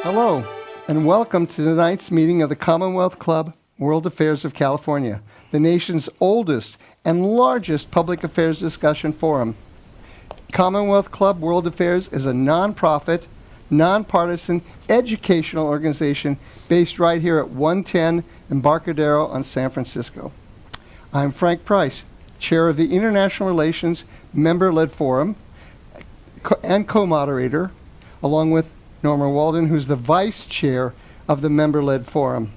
Hello, and welcome to tonight's meeting of the Commonwealth Club World Affairs of California, the nation's oldest and largest public affairs discussion forum. Commonwealth Club World Affairs is a nonprofit, nonpartisan educational organization based right here at 110 Embarcadero on San Francisco. I'm Frank Price, chair of the International Relations Member-Led Forum and co-moderator, along with Norma Walden, who's the vice chair of the Member-Led Forum.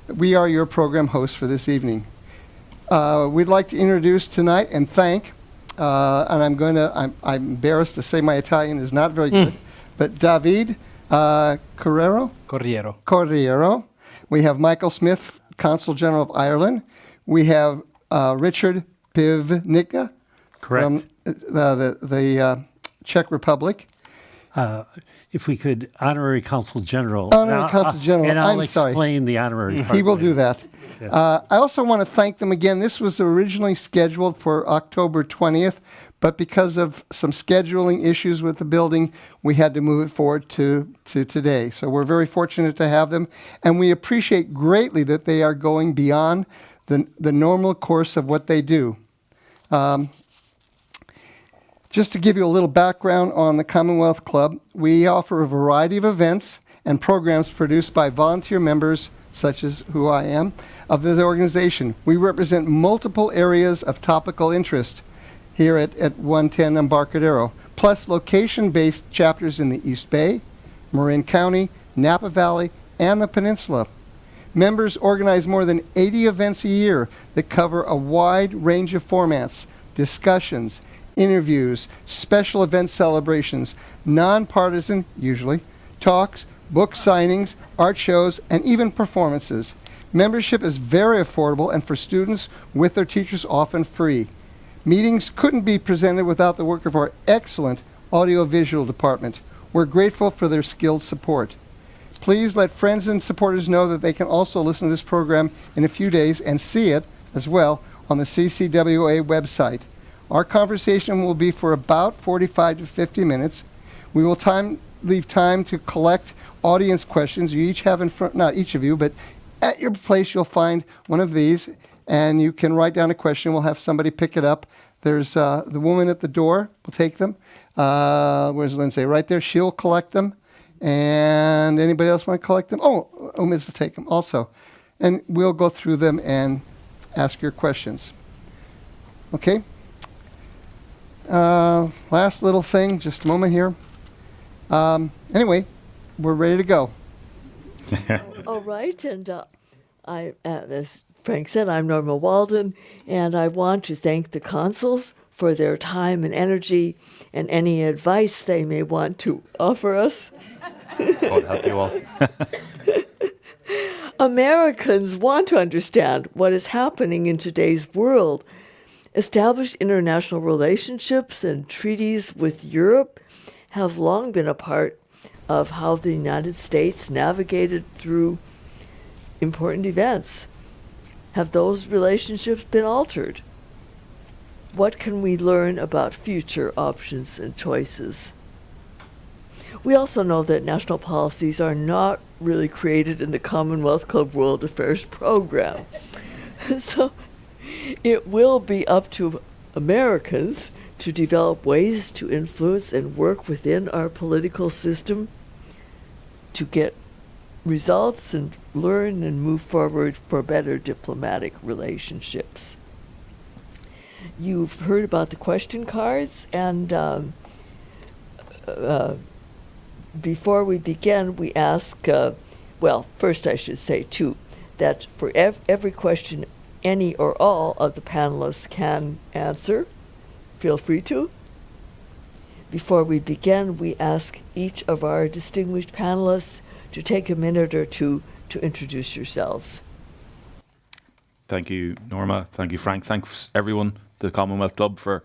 We are your program hosts for this evening. We'd like to introduce tonight and thank, and I'm embarrassed to say my Italian is not very good, but David Corriero. We have Michael Smith, Consul General of Ireland. We have Richard Pivnica from the Czech Republic. If we could, Honorary Consul General. Honorary Consul General, and I'll I'm sorry. explain the honorary part. He will do that. Yes. I also want to thank them again. This was originally scheduled for October 20th, but because of some scheduling issues with the building, we had to move it forward to today. So we're very fortunate to have them, and we appreciate greatly that they are going beyond the normal course of what they do. Just to give you a little background on the Commonwealth Club, we offer a variety of events and programs produced by volunteer members, such as who I am, of the organization. We represent multiple areas of topical interest here at 110 Embarcadero, plus location-based chapters in the East Bay, Marin County, Napa Valley, and the Peninsula. Members organize more than 80 events a year that cover a wide range of formats, discussions, interviews, special event celebrations, nonpartisan, usually, talks, book signings, art shows, and even performances. Membership is very affordable and for students with their teachers often free. Meetings couldn't be presented without the work of our excellent audiovisual department. We're grateful for their skilled support. Please let friends and supporters know that they can also listen to this program in a few days and see it as well on the CCWA website. Our conversation will be for about 45 to 50 minutes. We will leave time to collect audience questions. You each have in front, not each of you, but at your place you'll find one of these, and you can write down a question. We'll have somebody pick it up. There's the woman at the door will take them. Where's Lindsay? Right there. She'll collect them. And anybody else want to collect them? Oh, Ms. will take them also. And we'll go through them and ask your questions. Okay? Last little thing, just a moment here. Anyway, we're ready to go. All right, and as Frank said, I'm Norma Walden, and I want to thank the consuls for their time and energy and any advice they may want to offer us. God help you all. Americans want to understand what is happening in today's world. Established international relationships and treaties with Europe have long been a part of how the United States navigated through important events. Have those relationships been altered? What can we learn about future options and choices? We also know that national policies are not really created in the Commonwealth Club World Affairs program. So it will be up to Americans to develop ways to influence and work within our political system to get results and learn and move forward for better diplomatic relationships. You've heard about the question cards, and before we begin, we ask, first I should say too, that for every question any or all of the panelists can answer. Feel free to. Before we begin, we ask each of our distinguished panelists to take a minute or two to introduce yourselves. Thank you, Norma. Thank you, Frank. Thanks, everyone, the Commonwealth Club, for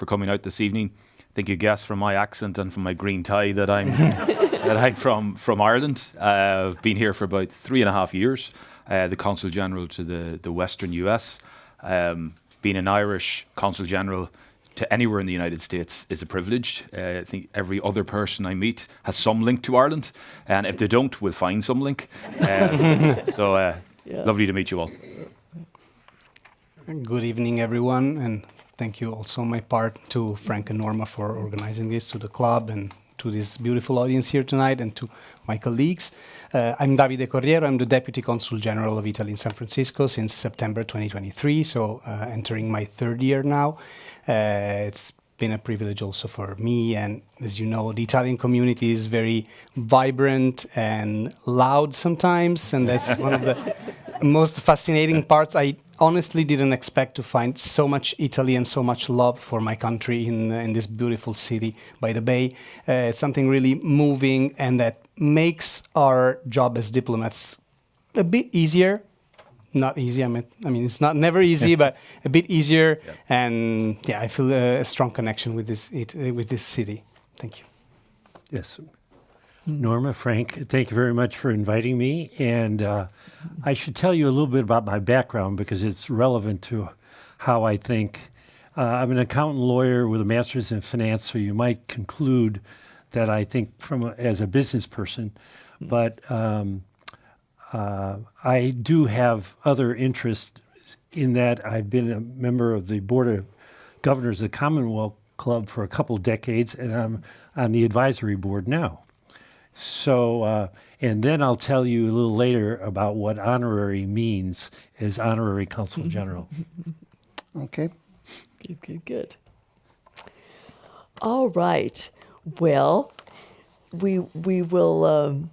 coming out this evening. I think you guessed from my accent and from my green tie that I'm from Ireland. I've been here for about 3.5 years. The Consul General to the Western US. Being an Irish Consul General to anywhere in the United States is a privilege. I think every other person I meet has some link to Ireland, and if they don't, we'll find some link. Lovely to meet you all. Good evening, everyone, and thank you also on my part to Frank and Norma for organizing this, to the club and to this beautiful audience here tonight, and to my colleagues. I'm Davide Corriero. I'm the Deputy Consul General of Italy in San Francisco since September 2023, so entering my third year now. It's been a privilege also for me, and as you know, the Italian community is very vibrant and loud sometimes, and that's one of the most fascinating parts. I honestly didn't expect to find so much Italy and so much love for my country in this beautiful city by the bay. It's something really moving, and that makes our job as diplomats a bit easier. Not easy. I mean, it's not never easy, but a bit easier. Yeah. And yeah, I feel a strong connection with this city. Thank you. Yes. Norma, Frank, thank you very much for inviting me. And I should tell you a little bit about my background because it's relevant to how I think. I'm an accountant lawyer with a master's in finance, so you might conclude that I think as a business person, but I do have other interests in that I've been a member of the Board of Governors of the Commonwealth Club for a couple of decades, and I'm on the advisory board now. So, and then I'll tell you a little later about what honorary means as honorary consul general. Okay. Good. All right. Well, we will.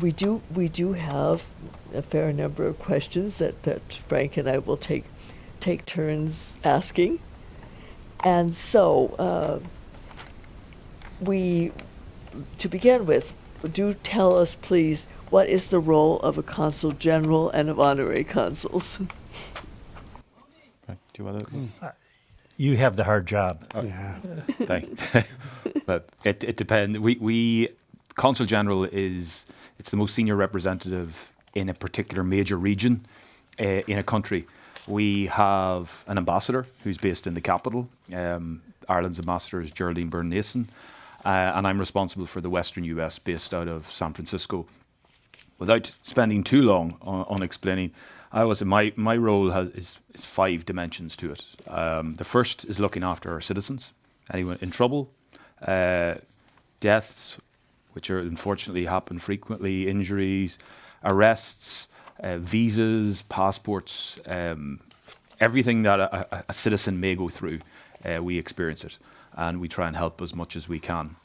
We do have a fair number of questions that Frank and I will take turns asking, and so to begin with, do tell us, please, what is the role of a consul general and of honorary consuls? Do you want to? You have the hard job. Yeah. But it depends. We consul general it's the most senior representative in a particular major region in a country. We have an ambassador who's based in the capital. Ireland's ambassador is Geraldine Byrne-Nason. And I'm responsible for the Western US, based out of San Francisco. Without spending too long on explaining, my role is 5 dimensions to it. The first is looking after our citizens, anyone in trouble, deaths, which are unfortunately happen frequently, injuries, arrests, visas, passports, everything that a citizen may go through, we experience it. And we try and help as much as we can.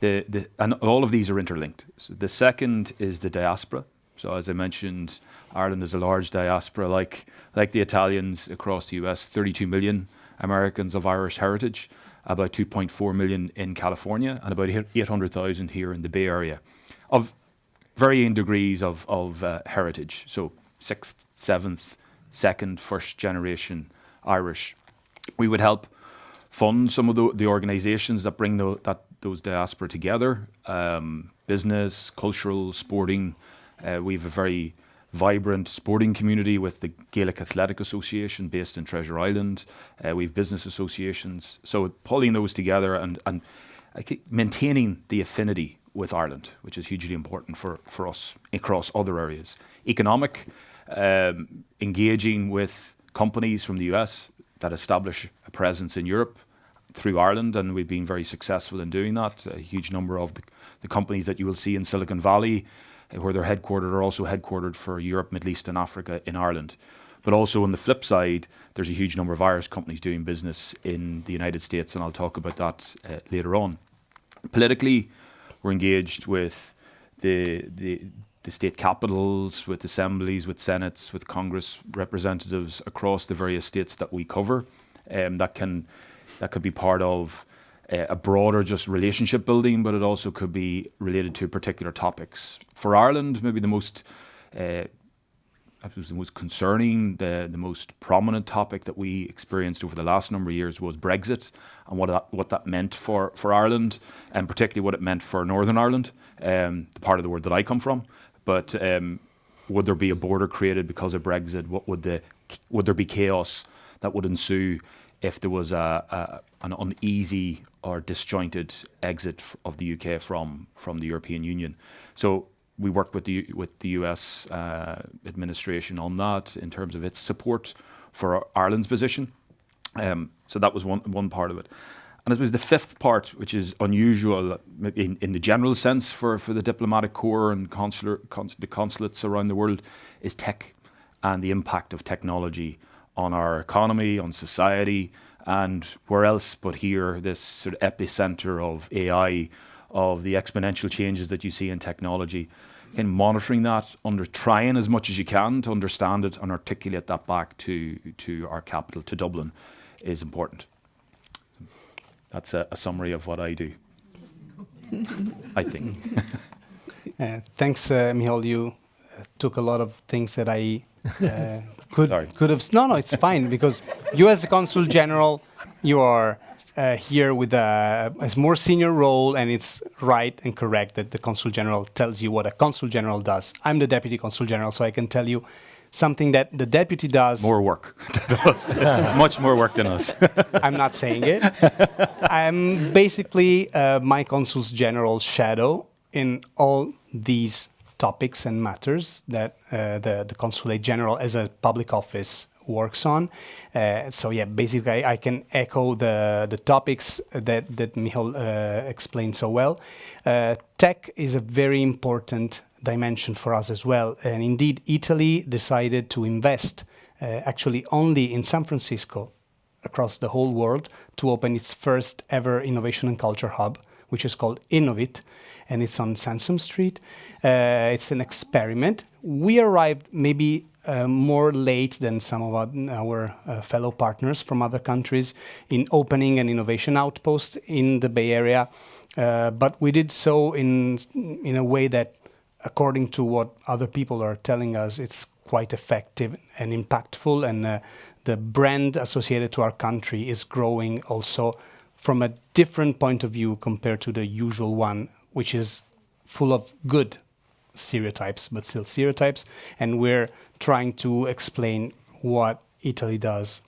And all of these are interlinked. So the second is the diaspora. So as I mentioned, Ireland is a large diaspora, like the Italians across the US, 32 million Americans of Irish heritage, about 2.4 million in California, and about 800,000 here in the Bay Area, of varying degrees of heritage. So 6th, 7th, 2nd, 1st generation Irish. We would help fund some of the organizations that bring those diaspora together, business, cultural, sporting. We have a very vibrant sporting community with the Gaelic Athletic Association based in Treasure Island. We have business associations. So pulling those together and I think maintaining the affinity with Ireland, which is hugely important for us across other areas. Economic, engaging with companies from the US that establish a presence in Europe through Ireland, and we've been very successful in doing that. A huge number of the companies that you will see in Silicon Valley, where they're headquartered, are also headquartered for Europe, Middle East and Africa in Ireland. But also on the flip side, there's a huge number of Irish companies doing business in the United States, and I'll talk about that later on. Politically, we're engaged with the state capitals, with assemblies, with senates, with Congress representatives across the various states that we cover. That could be part of a broader just relationship building, but it also could be related to particular topics. For Ireland, maybe the most concerning, the most prominent topic that we experienced over the last number of years was Brexit and what that meant for Ireland, and particularly what it meant for Northern Ireland, the part of the world that I come from. But would there be a border created because of Brexit? Would there be chaos that would ensue if there was an uneasy or disjointed exit of the UK from the European Union. So we worked with the US administration on that in terms of its support for Ireland's position. So that was one part of it. And it was the fifth part, which is unusual in the general sense for the diplomatic corps and the consulates around the world, is tech and the impact of technology on our economy, on society, and where else but here, this sort of epicenter of AI, of the exponential changes that you see in technology. And monitoring that, trying as much as you can to understand it and articulate that back to our capital, to Dublin, is important. That's a summary of what I do, I think. Thanks, Michal. You took a lot of things that I could have. No, it's fine, because you, as the Consul General, you are here with a more senior role, and it's right and correct that the Consul General tells you what a Consul General does. I'm the Deputy Consul General, so I can tell you something that the deputy does. More work. Much more work than us. I'm not saying it. I'm basically my Consul's General shadow in all these topics and matters that the Consulate General as a public office works on. So yeah, basically I can echo the topics that Michal explained so well. Tech is a very important dimension for us as well. And indeed, Italy decided to invest actually only in San Francisco across the whole world to open its first ever innovation and culture hub, which is called Innovit, and it's on Sansom Street. It's an experiment. We arrived maybe more late than some of our fellow partners from other countries in opening an innovation outpost in the Bay Area, but we did so in a way that, according to what other people are telling us, it's quite effective and impactful, and the brand associated to our country is growing also from a different point of view compared to the usual one, which is full of good stereotypes, but still stereotypes. And we're trying to explain what Italy does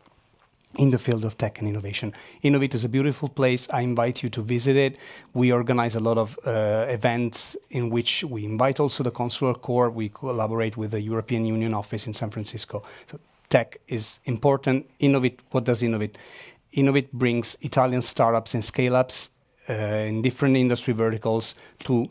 in the field of tech and innovation. Innovit is a beautiful place. I invite you to visit it. We organize a lot of events in which we invite also the Consular Corps. We collaborate with the European Union office in San Francisco. So tech is important. Innovit, what does Innovit? Innovit brings Italian startups and scale-ups in different industry verticals to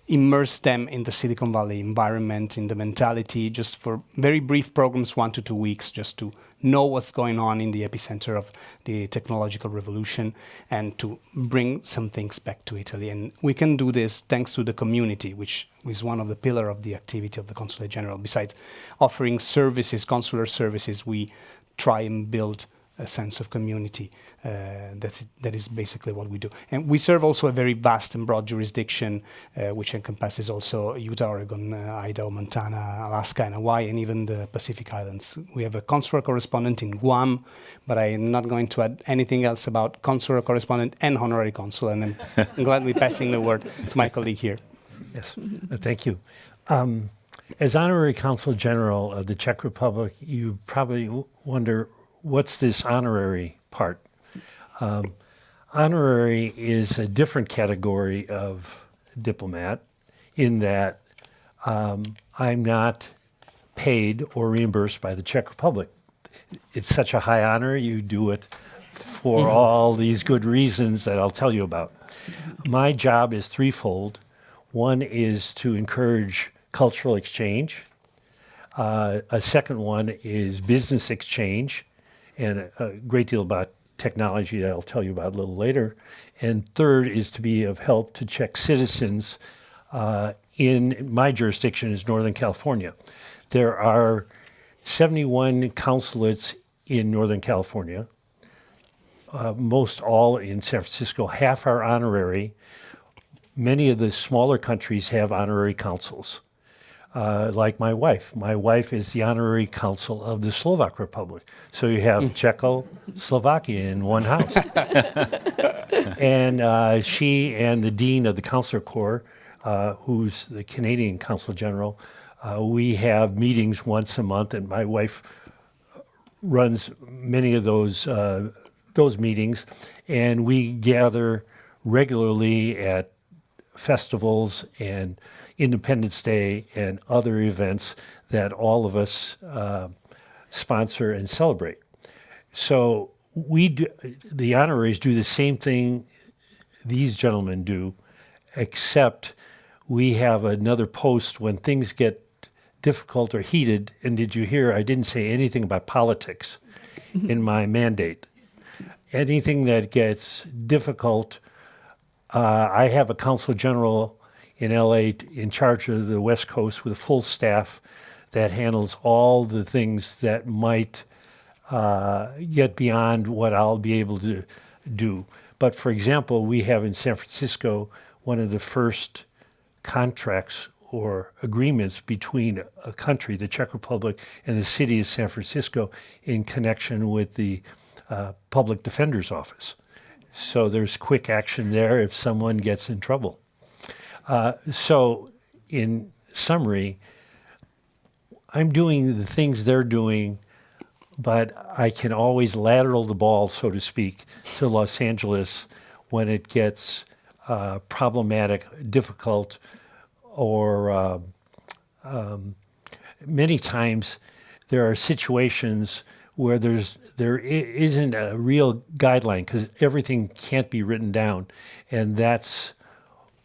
immerse them in the Silicon Valley environment, in the mentality, just for very brief programs, 1 to 2 weeks, just to know what's going on in the epicenter of the technological revolution and to bring some things back to Italy. And we can do this thanks to the community, which is one of the pillars of the activity of the Consulate General. Besides offering services, consular services, we try and build a sense of community. That is basically what we do. And we serve also a very vast and broad jurisdiction, which encompasses also Utah, Oregon, Idaho, Montana, Alaska, and Hawaii, and even the Pacific Islands. We have a consular correspondent in Guam, but I am not going to add anything else about consular correspondent and honorary consul, and I'm gladly passing the word to my colleague here. Yes, thank you. As Honorary Consul General of the Czech Republic, you probably wonder, what's this honorary part? Honorary is a different category of diplomat in that I'm not paid or reimbursed by the Czech Republic. It's such a high honor, you do it for all these good reasons that I'll tell you about. My job is threefold. One is to encourage cultural exchange. A second one is business exchange, and a great deal about technology that I'll tell you about a little later. And third is to be of help to Czech citizens in my jurisdiction is Northern California. There are 71 consulates in Northern California, most all in San Francisco. Half are honorary. Many of the smaller countries have honorary consuls. Like my wife. My wife is the honorary consul of the Slovak Republic. So you have Czechoslovakia in one house. And she and the dean of the Consular Corps, who's the Canadian Consul General, we have meetings once a month, and my wife runs many of those those meetings, and we gather regularly at festivals and Independence Day and other events that all of us sponsor and celebrate. So we do, the honoraries do the same thing these gentlemen do, except we have another post when things get difficult or heated. And did you hear, I didn't say anything about politics in my mandate. Anything that gets difficult, I have a consul general in LA in charge of the West Coast with a full staff that handles all the things that might get beyond what I'll be able to do. But for example, we have in San Francisco one of the first contracts or agreements between a country, the Czech Republic, and the city of San Francisco in connection with the Public Defender's Office. So there's quick action there if someone gets in trouble. So in summary, I'm doing the things they're doing, but I can always lateral the ball, so to speak, to Los Angeles when it gets problematic, difficult, or many times there are situations where there isn't a real guideline because everything can't be written down, and that's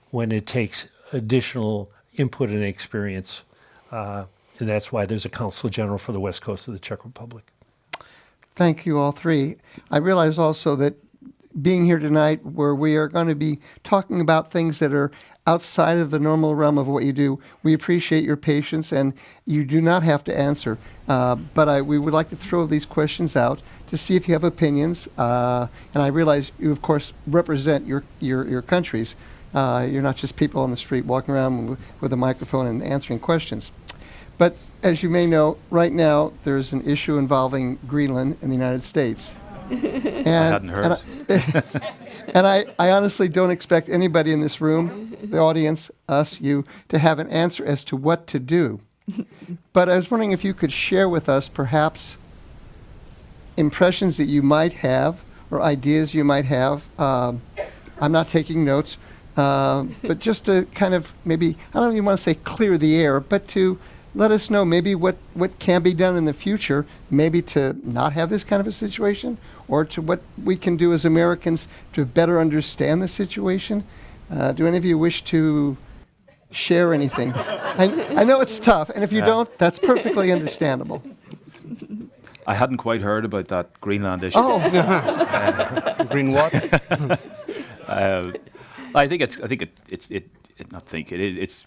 when it takes additional input and experience, and that's why there's a Consul General for the West Coast of the Czech Republic. Thank you, all three. I realize also that being here tonight, where we are going to be talking about things that are outside of the normal realm of what you do, we appreciate your patience, and you do not have to answer. But we would like to throw these questions out to see if you have opinions. And I realize you, of course, represent your countries. You're not just people on the street walking around with a microphone and answering questions. But as you may know, right now there's an issue involving Greenland in the United States. And, I hadn't heard. And I honestly don't expect anybody in this room, the audience, us, you, to have an answer as to what to do. But I was wondering if you could share with us perhaps impressions that you might have or ideas you might have. I'm not taking notes, but just to kind of maybe, I don't even want to say clear the air, but to let us know maybe what can be done in the future, maybe to not have this kind of a situation, or to what we can do as Americans to better understand the situation. Do any of you wish to share anything? I know it's tough, and if you don't, that's perfectly understandable. I hadn't quite heard about that Greenland issue. Oh, Green what?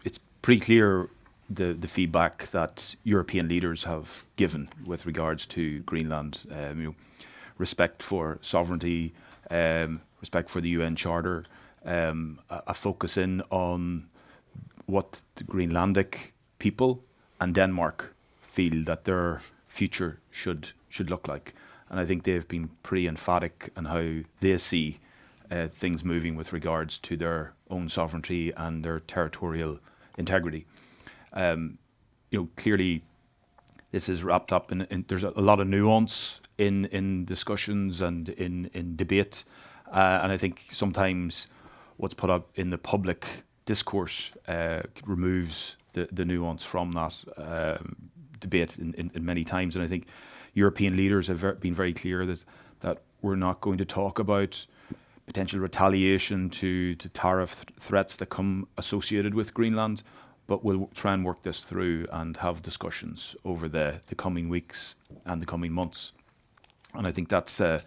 It's pretty clear the feedback that European leaders have given with regards to Greenland. Respect for sovereignty, respect for the UN Charter, a focus in on what the Greenlandic people and Denmark feel that their future should look like. And I think they've been pretty emphatic on how they see things moving with regards to their own sovereignty and their territorial integrity. Clearly this is wrapped up in there's a lot of nuance in discussions and in debate. And I think sometimes what's put up in the public discourse removes the nuance from that debate in many times. And I think European leaders have been very clear that we're not going to talk about potential retaliation to tariff threats that come associated with Greenland, but we'll try and work this through and have discussions over the coming weeks and the coming months. And I think that's a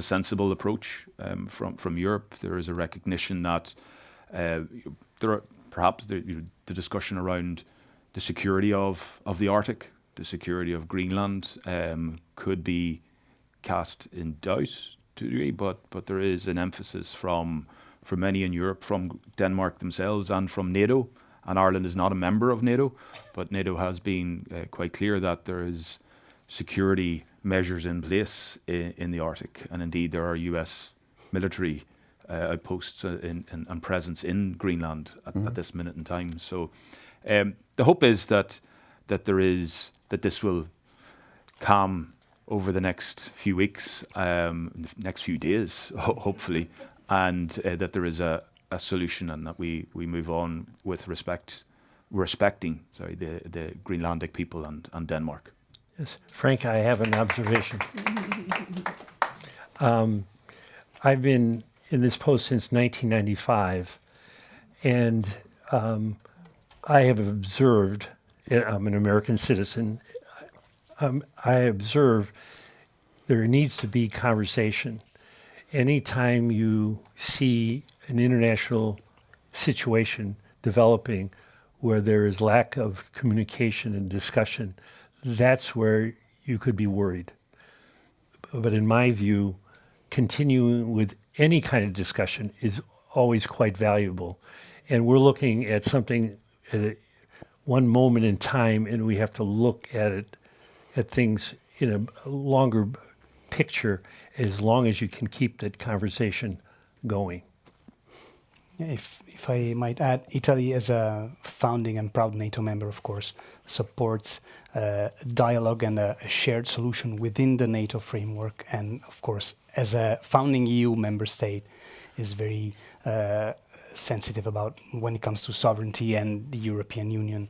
sensible approach from Europe. There is a recognition that there are perhaps the discussion around the security of the Arctic, the security of Greenland could be cast in doubt to a degree, but there is an emphasis from many in Europe, from Denmark themselves and from NATO. And Ireland is not a member of NATO, but NATO has been quite clear that there is security measures in place in the Arctic. And indeed, there are US military outposts and presence in Greenland at this minute in time. So the hope is that this will calm over the next few weeks, the next few days, hopefully, and that there is a solution, and that we move on with respecting the Greenlandic people and Denmark. Yes, Frank, I have an observation. I've been in this post since 1995, and I have observed, I'm an American citizen, I observe there needs to be conversation. Anytime you see an international situation developing where there is lack of communication and discussion, that's where you could be worried. But in my view, continuing with any kind of discussion is always quite valuable. And we're looking at something at one moment in time, and we have to look at things in a longer picture, as long as you can keep that conversation going. If I might add, Italy, as a founding and proud NATO member, of course, supports dialogue and a shared solution within the NATO framework. And of course, as a founding EU member state, is very sensitive about when it comes to sovereignty and the European Union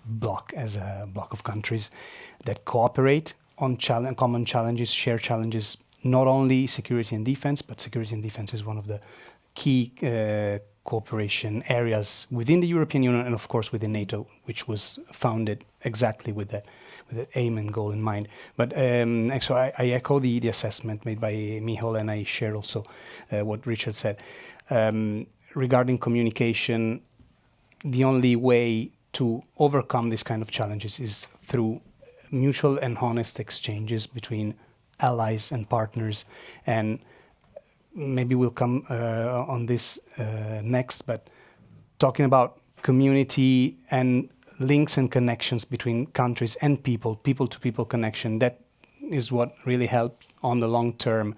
bloc as a bloc of countries that cooperate on common challenges, share challenges, not only security and defense, but security and defense is one of the key cooperation areas within the European Union and, of course, within NATO, which was founded exactly with that aim and goal in mind. But actually, I echo the assessment made by Michal, and I share also what Richard said. Regarding communication, the only way to overcome these kind of challenges is through mutual and honest exchanges between allies and partners. And maybe we'll come on this next, but talking about community and links and connections between countries and people-to-people connection, that is what really helped on the long term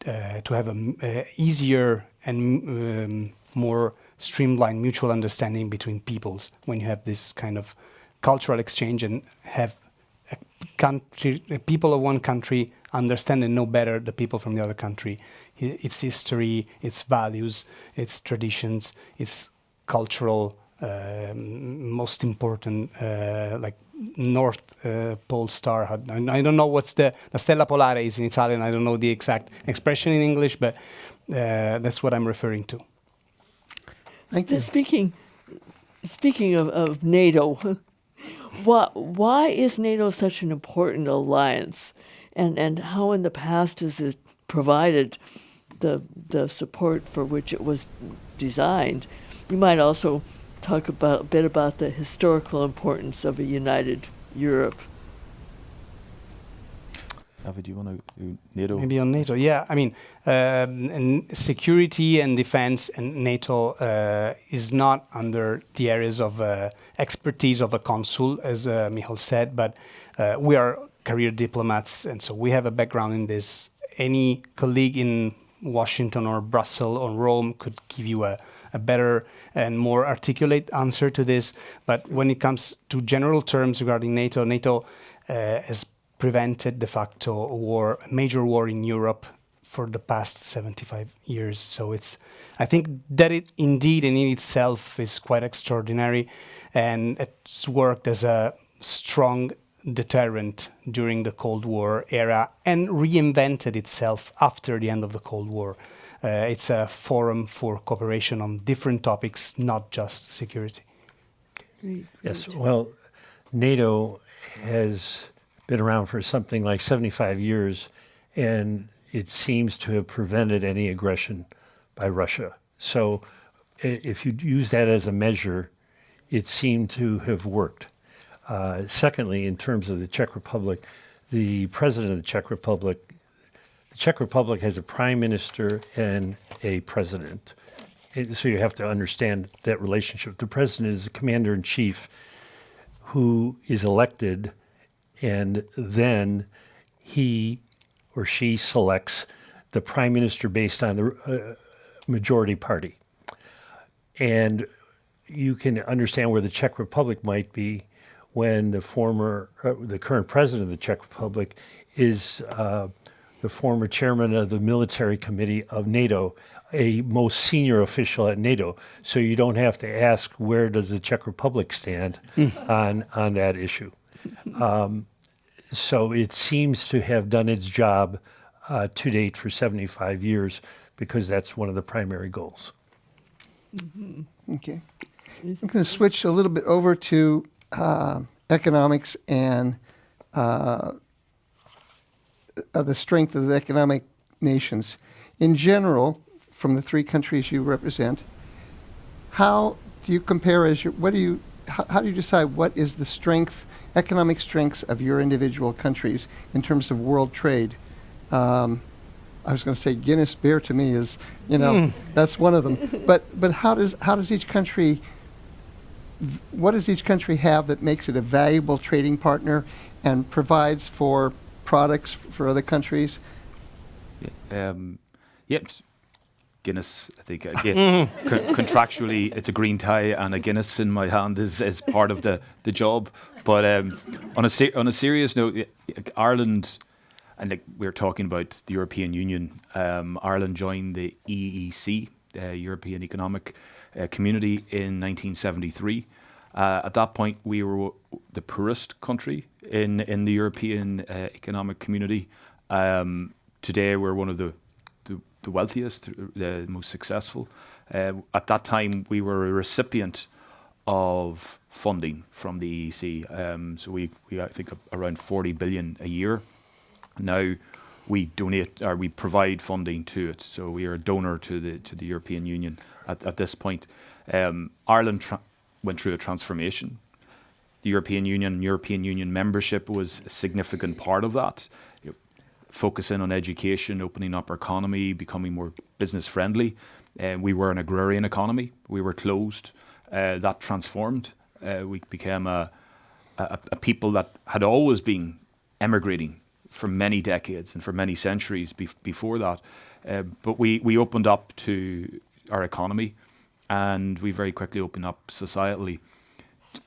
to have a easier and more streamlined mutual understanding between peoples when you have this kind of cultural exchange and have people of one country understand and know better the people from the other country, its history, its values, its traditions, its cultural, most important, like North Pole Star. I don't know what's the Stella Polare is in Italian. I don't know the exact expression in English, but that's what I'm referring to. Thank you. Speaking of NATO, why is NATO such an important alliance, and how in the past has it provided the support for which it was designed? You might also talk a bit about the historical importance of a united Europe. David, do you want to do NATO? Maybe on NATO, yeah. I mean, and security and defense and NATO is not under the areas of expertise of a consul, as Michal said, but we are career diplomats, and so we have a background in this. Any colleague in Washington or Brussels or Rome could give you a better and more articulate answer to this. But when it comes to general terms regarding NATO, NATO has prevented de facto a major war in Europe for the past 75 years. So I think that it indeed and in itself is quite extraordinary, and it's worked as a strong deterrent during the Cold War era and reinvented itself after the end of the Cold War. It's a forum for cooperation on different topics, not just security. Yes, well, NATO has been around for something like 75 years, and it seems to have prevented any aggression by Russia. So if you use that as a measure, it seemed to have worked. Secondly, in terms of the Czech Republic, the president of the Czech Republic has a prime minister and a president. So you have to understand that relationship. The president is the commander-in-chief who is elected, and then he or she selects the prime minister based on the majority party. And you can understand where the Czech Republic might be when the current president of the Czech Republic is the former chairman of the military committee of NATO, a most senior official at NATO. So you don't have to ask where does the Czech Republic stand on that issue. So it seems to have done its job to date for 75 years because that's one of the primary goals. Okay. I'm going to switch a little bit over to economics and the strength of the economic nations. In general, from the three countries you represent, how do you compare how do you decide what is the strength, economic strengths of your individual countries in terms of world trade? I was going to say Guinness beer to me is, that's one of them. But how does each country, what does each country have that makes it a valuable trading partner and provides for products for other countries? Yep. Guinness, I think, again, contractually, it's a green tie and a Guinness in my hand is part of the job. But on a serious note, Ireland, and we're talking about the European Union, Ireland joined the EEC, the European Economic Community, in 1973. At that point, we were the poorest country in the European Economic Community. Today, we're one of the wealthiest, the most successful. At that time, we were a recipient of funding from the EEC. So we I think around 40 billion a year. Now we donate or we provide funding to it. So we are a donor to the European Union at this point. Ireland went through a transformation. The European Union membership was a significant part of that. Focusing on education, opening up our economy, becoming more business friendly. We were an agrarian economy. We were closed. That transformed. We became a people that had always been emigrating for many decades and for many centuries before that. But we opened up to our economy, and we very quickly opened up societally.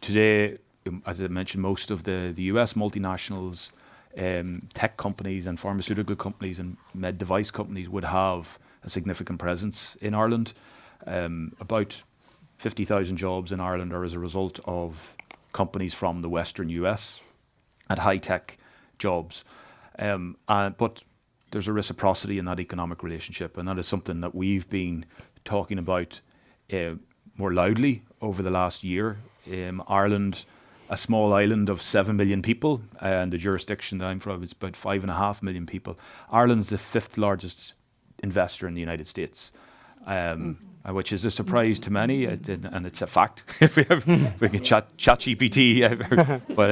Today, as I mentioned, most of the US multinationals, tech companies and pharmaceutical companies and med device companies would have a significant presence in Ireland. About 50,000 jobs in Ireland are as a result of companies from the Western US at high-tech jobs. But there's a reciprocity in that economic relationship, and that is something that we've been talking about more loudly over the last year. Ireland, a small island of 7 million people, and the jurisdiction that I'm from is about 5.5 million people. Ireland's the 5th largest investor in the United States, which is a surprise to many, and it's a fact. We can chat GPT, but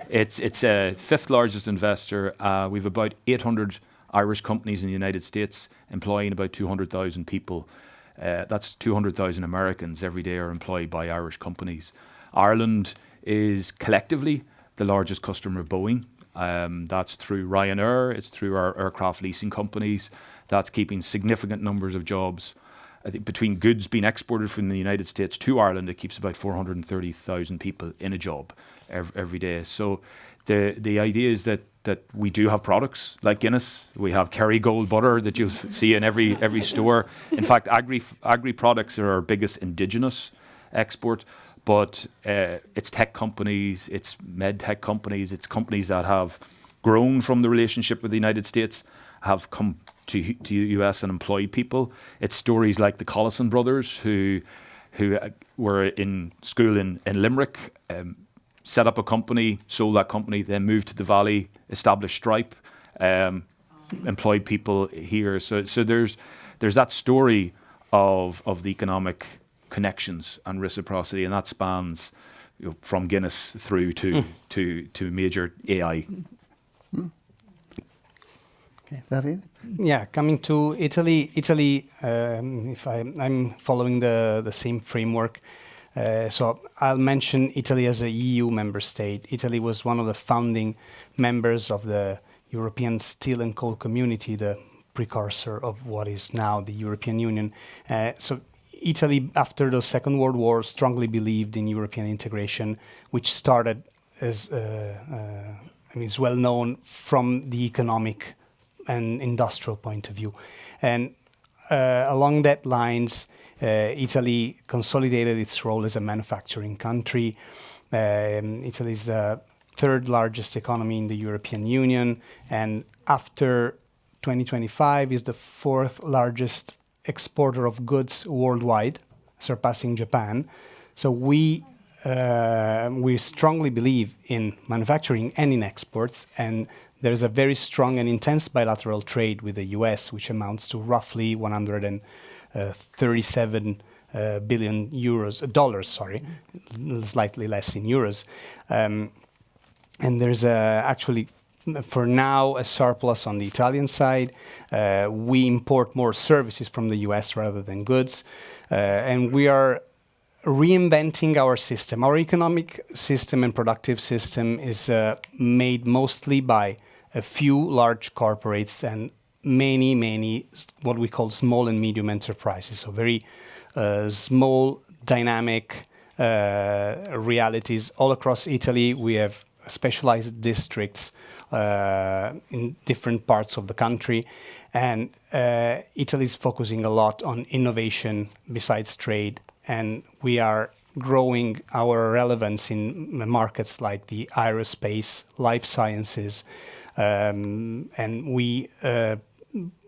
it's a 5th largest investor. We've about 800 Irish companies in the United States employing about 200,000 people. That's 200,000 Americans every day are employed by Irish companies. Ireland is collectively the largest customer of Boeing. That's through Ryanair, it's through our aircraft leasing companies. That's keeping significant numbers of jobs. I think between goods being exported from the United States to Ireland, it keeps about 430,000 people in a job every day. So the idea is that we do have products like Guinness. We have Kerrygold butter that you'll see in every store. In fact, agri products are our biggest indigenous export. But it's tech companies, it's med tech companies, it's companies that have grown from the relationship with the United States, have come to the US and employed people. It's stories like the Collison brothers who were in school in Limerick, set up a company, sold that company, then moved to the Valley, established Stripe, employed people here. So there's that story of the economic connections and reciprocity, and that spans from Guinness through to major AI. Okay. David? Yeah, coming to Italy, if I'm following the same framework, so I'll mention Italy as a EU member state. Italy was one of the founding members of the European Steel and Coal Community, the precursor of what is now the European Union. So Italy, after the Second World War, strongly believed in European integration, which started is well known from the economic and industrial point of view. And along that lines, Italy consolidated its role as a manufacturing country. Italy is the third largest economy in the European Union, and after 2025 is the fourth largest exporter of goods worldwide, surpassing Japan. So we strongly believe in manufacturing and in exports, and there's a very strong and intense bilateral trade with the US, which amounts to roughly 137 billion dollars, slightly less in euros. And there's actually, for now, a surplus on the Italian side. We import more services from the US rather than goods. And we are reinventing our system. Our economic system and productive system is made mostly by a few large corporates and many what we call small and medium enterprises. So very small, dynamic realities all across Italy. We have specialized districts in different parts of the country, and Italy is focusing a lot on innovation besides trade, and we are growing our relevance in markets like the aerospace, life sciences, and we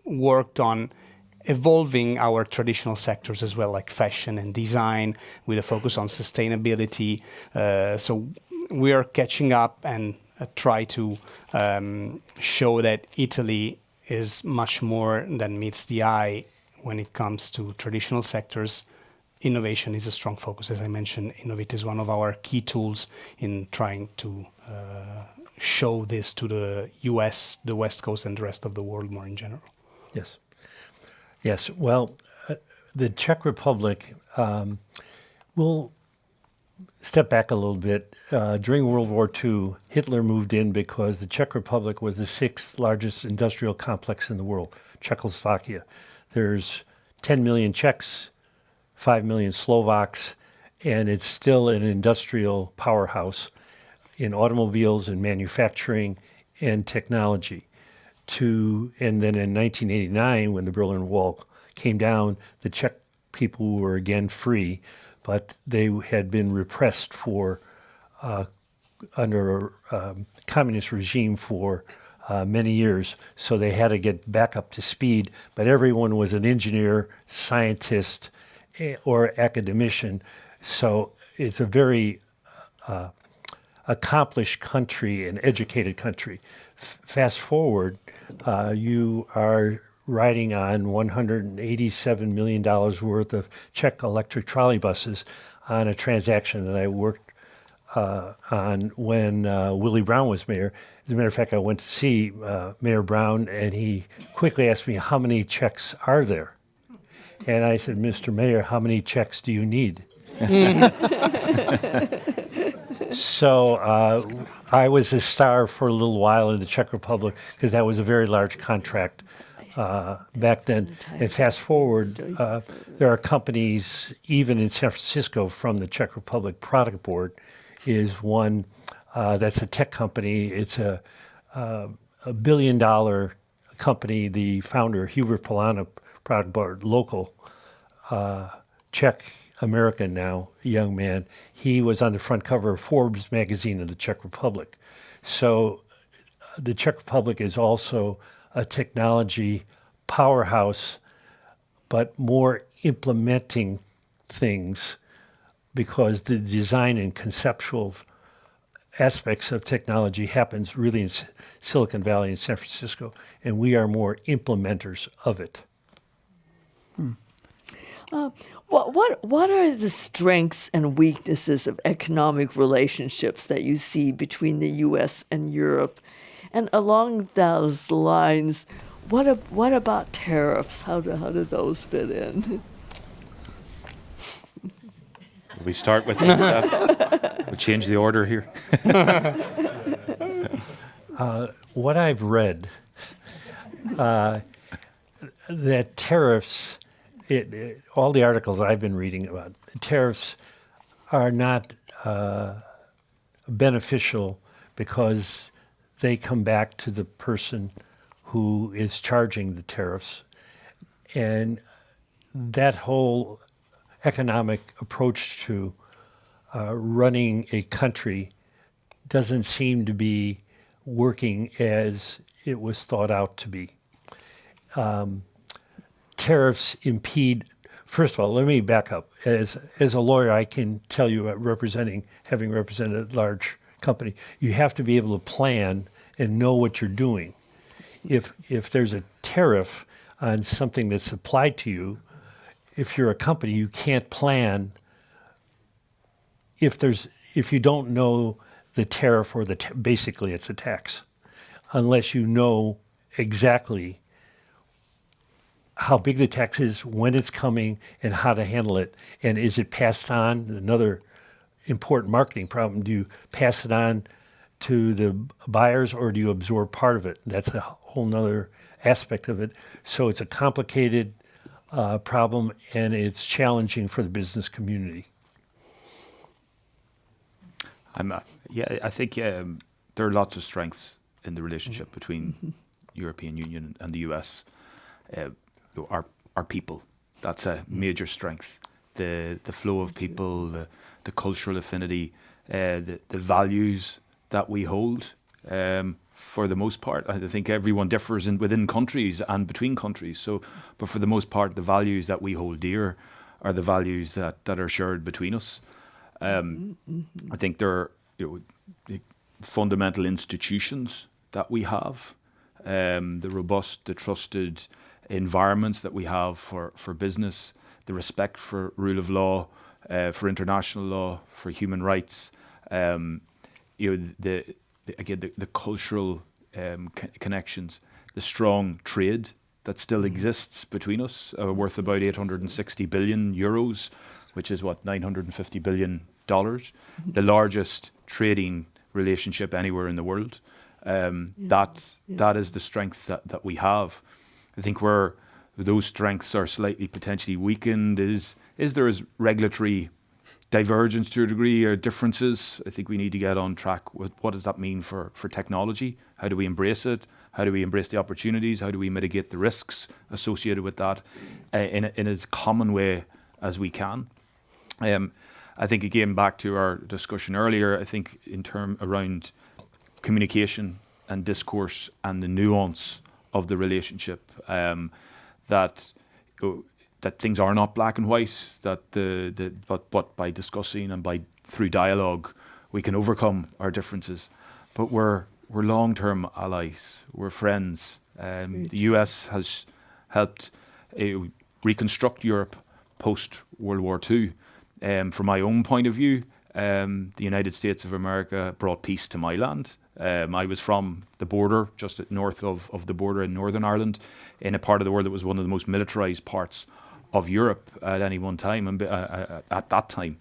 worked on evolving our traditional sectors as well, like fashion and design, with a focus on sustainability. So we are catching up and try to show that Italy is much more than meets the eye when it comes to traditional sectors. Innovation is a strong focus. As I mentioned, Innovate is one of our key tools in trying to show this to the US, the West Coast, and the rest of the world more in general. Yes. Yes. Well, the Czech Republic, we'll step back a little bit. During World War II, Hitler moved in because the Czech Republic was the sixth largest industrial complex in the world, Czechoslovakia. There's 10 million Czechs, 5 million Slovaks, and it's still an industrial powerhouse in automobiles and manufacturing and technology. And then in 1989, when the Berlin Wall came down, the Czech people were again free, but they had been repressed under a communist regime for many years, so they had to get back up to speed. But everyone was an engineer, scientist, or academician, so it's a very accomplished country, an educated country. Fast forward, you are riding on $187 million worth of Czech electric trolley buses on a transaction that I worked on when Willie Brown was mayor. As a matter of fact, I went to see Mayor Brown, and he quickly asked me, how many Czechs are there? And I said, Mr. Mayor, how many Czechs do you need? So I was a star for a little while in the Czech Republic because that was a very large contract back then. And fast forward, there are companies, even in San Francisco, from the Czech Republic. Product Board is one that's a tech company. It's a $1 billion company. The founder, Hubert Polana, Product Board, local Czech American now, young man. He was on the front cover of Forbes magazine of the Czech Republic. So the Czech Republic is also a technology powerhouse, but more implementing things because the design and conceptual aspects of technology happens really in Silicon Valley and San Francisco, and we are more implementers of it. What are the strengths and weaknesses of economic relationships that you see between the U.S. and Europe? And along those lines, what about tariffs? How do those fit in? We start with that. We'll change the order here. What I've read, that tariffs, all the articles I've been reading about, tariffs are not beneficial because they come back to the person who is charging the tariffs. And that whole economic approach to running a country doesn't seem to be working as it was thought out to be. Tariffs impede. First of all, let me back up. As a lawyer, I can tell you, having represented a large company, you have to be able to plan and know what you're doing. If there's a tariff on something that's supplied to you, if you're a company, you can't plan if you don't know the tariff or basically it's a tax, unless you know exactly how big the tax is, when it's coming, and how to handle it. And is it passed on? Another important marketing problem. Do you pass it on to the buyers or do you absorb part of it? That's a whole nother aspect of it. So it's a complicated problem, and it's challenging for the business community. I think there are lots of strengths in the relationship between European Union and the US. Our people, that's a major strength. The flow of people, the cultural affinity, the values that we hold. For the most part, I think everyone differs within countries and between countries. So, but for the most part, the values that we hold dear are the values that are shared between us. I think there are the fundamental institutions that we have, the robust, the trusted environments that we have for business, the respect for rule of law, for international law, for human rights, the cultural connections, the strong trade that still exists between us, worth about 860 billion euros, which is what, $950 billion, the largest trading relationship anywhere in the world. That is the strength that we have. I think where those strengths are slightly potentially weakened is there is regulatory divergence to a degree or differences. I think we need to get on track with what does that mean for technology? How do we embrace it? How do we embrace the opportunities? How do we mitigate the risks associated with that in as common way as we can? I think again back to our discussion earlier, I think in term around communication and discourse and the nuance of the relationship, that things are not black and white, that but by discussing and through dialogue we can overcome our differences. But we're long-term allies, we're friends. The US has helped reconstruct Europe post World War II. From my own point of view, the United States of America brought peace to my land. I was from the border, just north of the border in Northern Ireland, in a part of the world that was one of the most militarized parts of Europe at any one time, and at that time.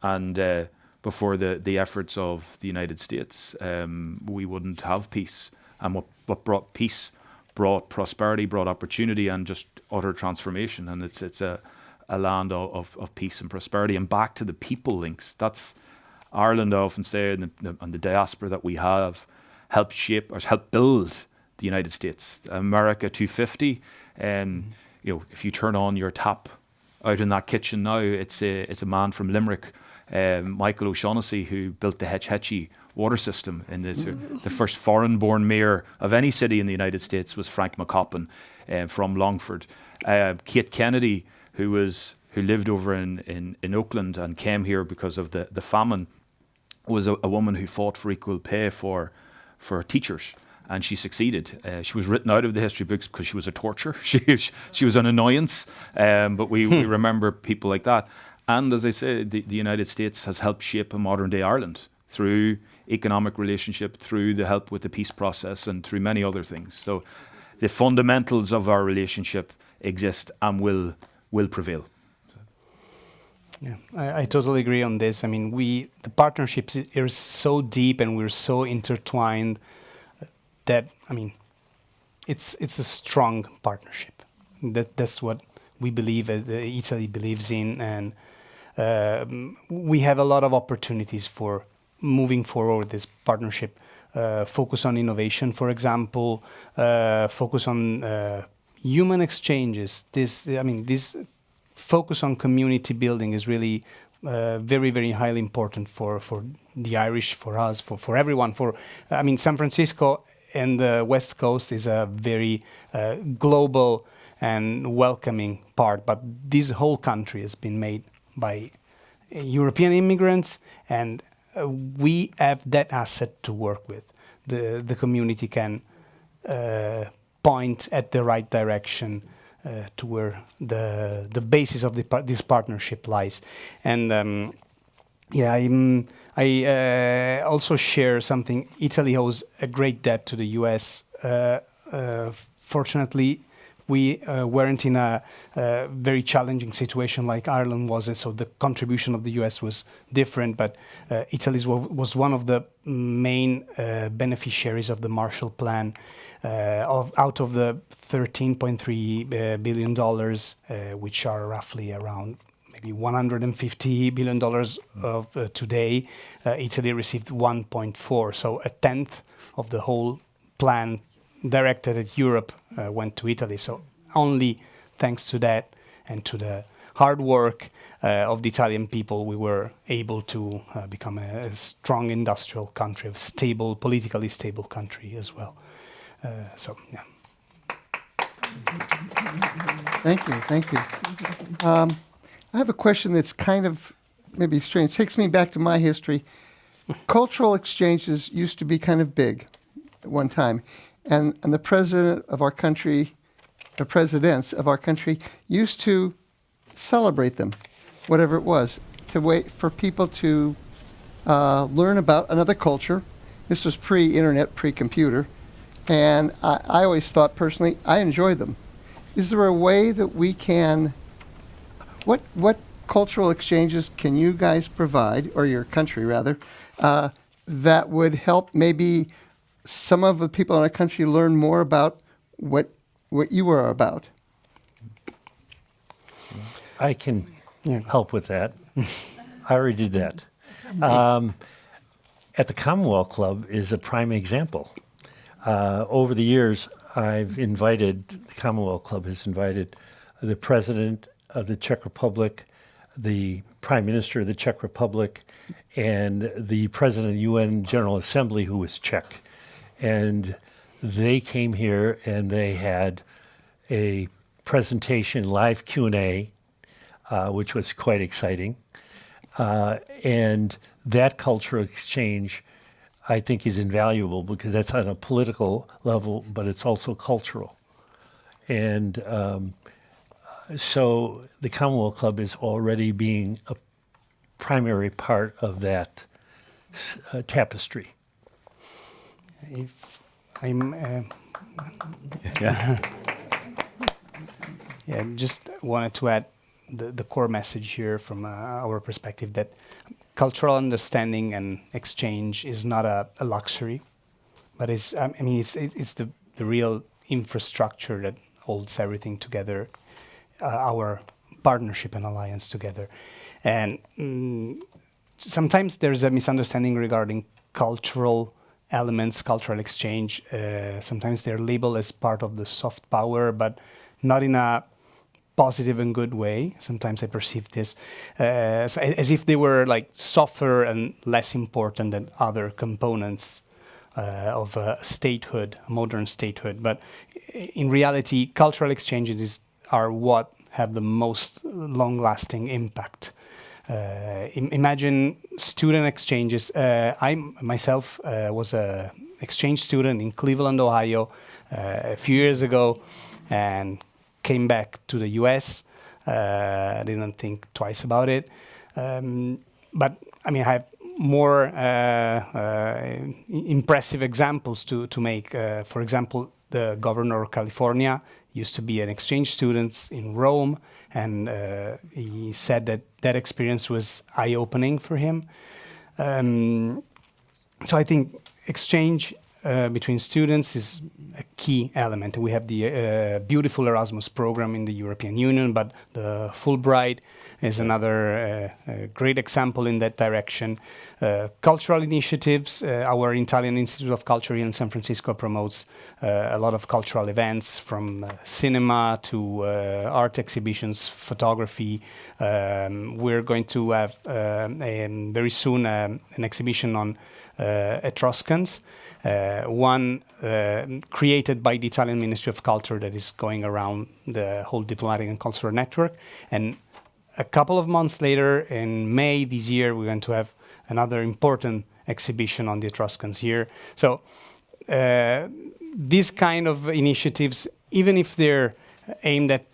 And before the efforts of the United States, we wouldn't have peace. And what brought peace brought prosperity, brought opportunity, and just utter transformation. And it's a land of peace and prosperity. And back to the people links, that's Ireland, I often say, and the diaspora that we have, helped shape or helped build the United States. America 250, if you turn on your tap out in that kitchen now, it's a man from Limerick, Michael O'Shaughnessy, who built the Hetch Hetchy water system. And the first foreign-born mayor of any city in the United States was Frank McCoppin from Longford. Kate Kennedy, who lived over in Oakland and came here because of the famine, was a woman who fought for equal pay for teachers. And she succeeded. She was written out of the history books because she was a torture. She was an annoyance. But we remember people like that. And as I say, the United States has helped shape a modern day Ireland through economic relationship, through the help with the peace process, and through many other things. So the fundamentals of our relationship exist and will prevail. Yeah, I totally agree on this. I mean, the partnerships are so deep and we're so intertwined that, I mean, it's a strong partnership. That's what we believe, as Italy believes in, and we have a lot of opportunities for moving forward this partnership. Focus on innovation, for example, focus on human exchanges. This focus on community building is really very, very highly important for the Irish, for us, for everyone. San Francisco and the West Coast is a very global and welcoming part, but this whole country has been made by European immigrants, and we have that asset to work with. The community can point at the right direction to where the basis of this partnership lies. And I also share something. Italy owes a great debt to the US. Fortunately, we weren't in a very challenging situation like Ireland was, so the contribution of the US was different, but Italy was one of the main beneficiaries of the Marshall Plan. Out of the $13.3 billion, which are roughly around maybe $150 billion of today, Italy received 1.4, so a tenth of the whole plan directed at Europe went to Italy. So only thanks to that and to the hard work of the Italian people, we were able to become a strong industrial country, a stable, politically stable country as well. Yeah. Thank you. I have a question that's kind of maybe strange. Takes me back to my history. Cultural exchanges used to be kind of big at one time. And the president of our country, the presidents of our country used to celebrate them, whatever it was, to wait for people to learn about another culture. This was pre-internet, pre-computer. And I always thought personally, I enjoy them. Is there a way that we can, what cultural exchanges can you guys provide, or your country rather, that would help maybe some of the people in our country learn more about what you are about? I can help with that. I already did that. At the Commonwealth Club is a prime example. Over the years, the Commonwealth Club has invited the President of the Czech Republic, the Prime Minister of the Czech Republic, and the President of the UN General Assembly, who was Czech. And they came here and they had a presentation, live Q&A, which was quite exciting. And that cultural exchange, I think, is invaluable because that's on a political level, but it's also cultural. And so the Commonwealth Club is already being a primary part of that tapestry. If I'm, just wanted to add the core message here from our perspective that cultural understanding and exchange is not a luxury, but it's the real infrastructure that holds everything together, our partnership and alliance together. And sometimes there's a misunderstanding regarding cultural elements, cultural exchange. Sometimes they're labeled as part of the soft power, but not in a positive and good way. Sometimes I perceive this as if they were like softer and less important than other components of statehood, modern statehood. But in reality, cultural exchanges are what have the most long-lasting impact. Imagine student exchanges. I myself was an exchange student in Cleveland, Ohio, a few years ago, and came back to the US. I didn't think twice about it. But I mean, I have more impressive examples to make. For example, the governor of California used to be an exchange student in Rome, and he said that experience was eye-opening for him. So I think exchange between students is a key element. We have the beautiful Erasmus program in the European Union, but the Fulbright is another great example in that direction. Cultural initiatives. Our Italian Institute of Culture in San Francisco promotes a lot of cultural events, from cinema to art exhibitions, photography. We're going to have very soon an exhibition on Etruscans, one created by the Italian Ministry of Culture that is going around the whole diplomatic and cultural network. And a couple of months later, in May this year, we're going to have another important exhibition on the Etruscans here. So these kind of initiatives, even if they're aimed at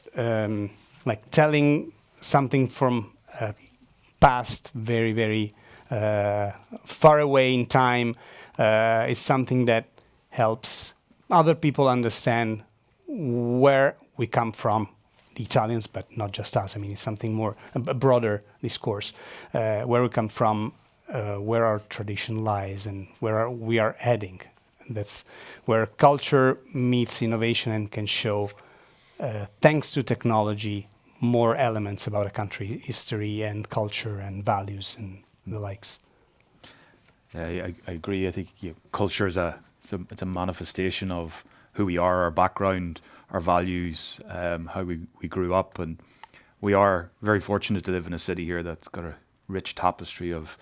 like telling something from past, very, very far away in time, is something that helps other people understand where we come from, the Italians, but not just us. I mean, it's something more, a broader discourse, where we come from, where our tradition lies, and where we are heading. That's where culture meets innovation and can show, thanks to technology, more elements about a country, history and culture and values and the likes. I agree. I think culture is it's a manifestation of who we are, our background, our values, how we grew up, and we are very fortunate to live in a city here that's got a rich tapestry of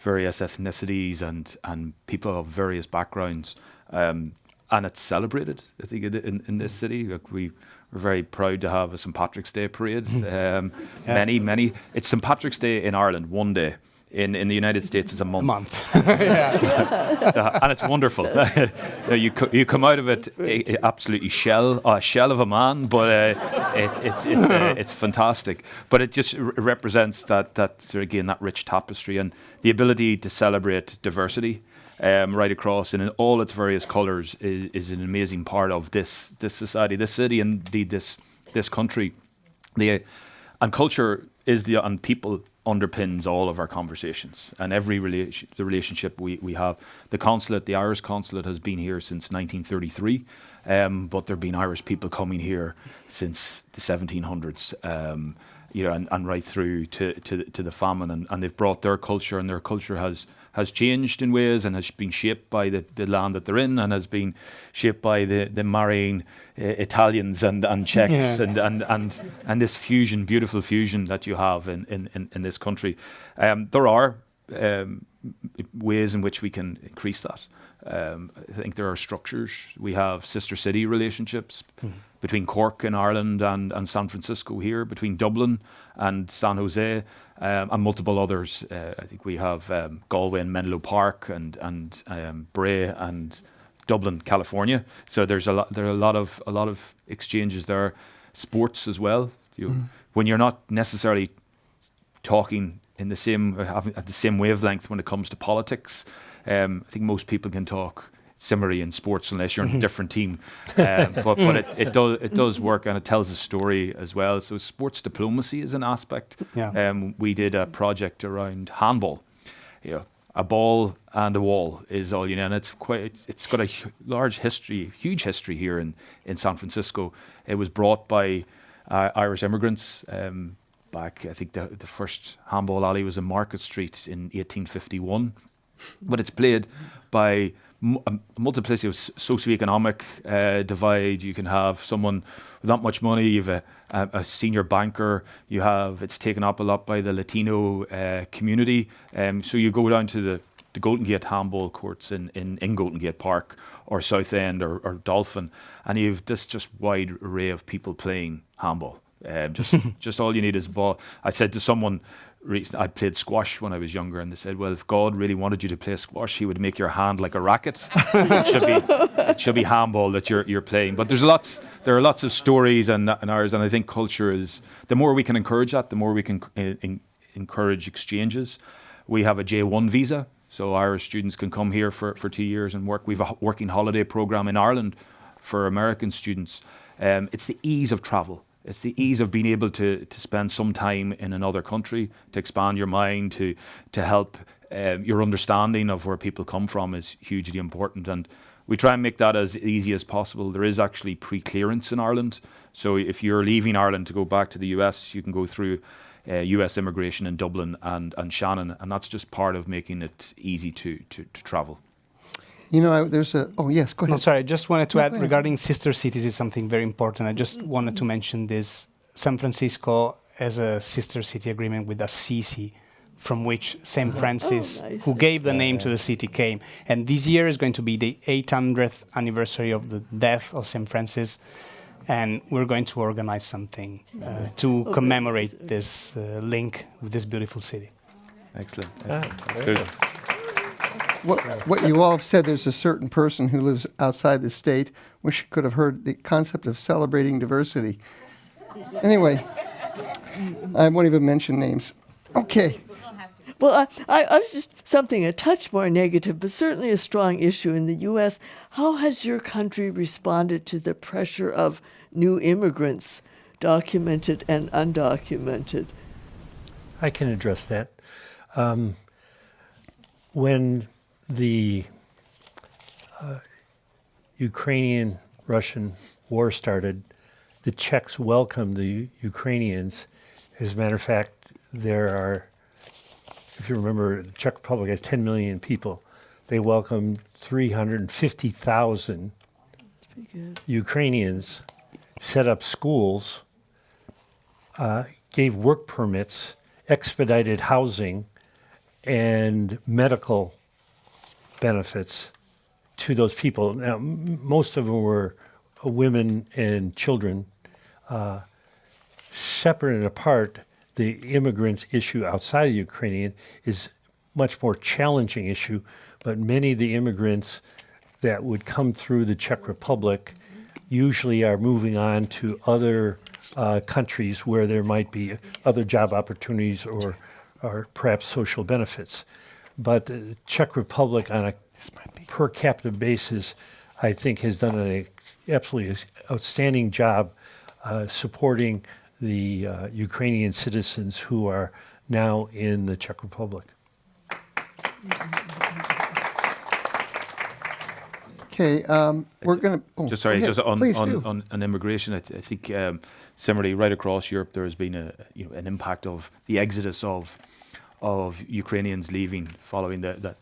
various ethnicities and people of various backgrounds, and it's celebrated. I think in this city, like we're very proud to have a St. Patrick's Day parade. Many. It's St. Patrick's Day in Ireland one day. In the United States, it's a month. And it's wonderful. You come out of it absolutely a shell of a man, but it's fantastic. But it just represents that again, that rich tapestry and the ability to celebrate diversity right across and in all its various colours is an amazing part of this society, this city, and indeed this country. And culture and people underpins all of our conversations and every the relationship we have. The consulate, the Irish consulate, has been here since 1933, but there have been Irish people coming here since the 1700s, and right through to the famine, and they've brought their culture, and their culture has changed in ways and has been shaped by the land that they're in, and has been shaped by the marrying Italians and Czechs and this fusion, beautiful fusion that you have in this country. There are ways in which we can increase that. I think there are structures. We have sister city relationships between Cork in Ireland and San Francisco here, between Dublin and San Jose, and multiple others. I think we have Galway and Menlo Park and Bray and Dublin, California. So there are a lot of exchanges there. Sports as well. When you're not necessarily talking in the same at the same wavelength when it comes to politics, I think most people can talk similarly in sports unless you're in a different team. But it does work, and it tells a story as well. So sports diplomacy is an aspect. Yeah. We did a project around handball. A ball and a wall is all and it's got a huge history here in San Francisco. It was brought by Irish immigrants back. I think the first handball alley was in Market Street in 1851, but it's played by a multiplicity of socioeconomic divide. You can have someone with not much money, you have a senior banker, it's taken up a lot by the Latino community. So you go down to the Golden Gate handball courts in Golden Gate Park or Southend or Dolphin, and you have this just wide array of people playing handball. Just all you need is a ball. I said to someone recently, I played squash when I was younger, and they said, well, if God really wanted you to play squash, he would make your hand like a racket. It should be handball that you're playing. But there are lots of stories and ours, and I think culture is, the more we can encourage that, the more we can encourage exchanges. We have a J1 visa, so Irish students can come here for 2 years and work. We have a working holiday program in Ireland for American students. It's the ease of travel. It's the ease of being able to spend some time in another country, to expand your mind, to help your understanding of where people come from is hugely important. And we try and make that as easy as possible. There is actually pre-clearance in Ireland. So if you're leaving Ireland to go back to the US, you can go through US immigration in Dublin and Shannon, and that's just part of making it easy to travel. You know, there's a. Oh yes, go ahead. No, sorry, I just wanted to No, add go ahead. regarding sister cities is something very important. I just wanted to mention this. San Francisco has a sister city agreement with Assisi, from which St. Francis, nice. who gave the name to the city, came. And this year is going to be the 800th anniversary of the death of St. Francis. And we're going to organize something to commemorate this link with this beautiful city. Excellent. Very Good. good. What you all have said, there's a certain person who lives outside the state. Wish you could have heard the concept of celebrating diversity. Anyway, I won't even mention names. Okay. Well, I was just something a touch more negative, but certainly a strong issue in the U.S. How has your country responded to the pressure of new immigrants, documented and undocumented? I can address that. When the Ukrainian-Russian war started, the Czechs welcomed the Ukrainians. As a matter of fact, there are, if you remember, the Czech Republic has 10 million people. They welcomed 350,000 Ukrainians, set up schools, gave work permits, expedited housing, and medical benefits to those people. Now, most of them were women and children. Separate and apart, the immigrants issue outside of Ukrainian is much more challenging issue, but many of the immigrants that would come through the Czech Republic usually are moving on to other countries where there might be other job opportunities or perhaps social benefits. But the Czech Republic on a per capita basis, I think, has done an absolutely outstanding job supporting the Ukrainian citizens who are now in the Czech Republic. Okay. We're going to. Just sorry, just Please do. on immigration, I think similarly right across Europe there has been an impact of the exodus of Ukrainians leaving following the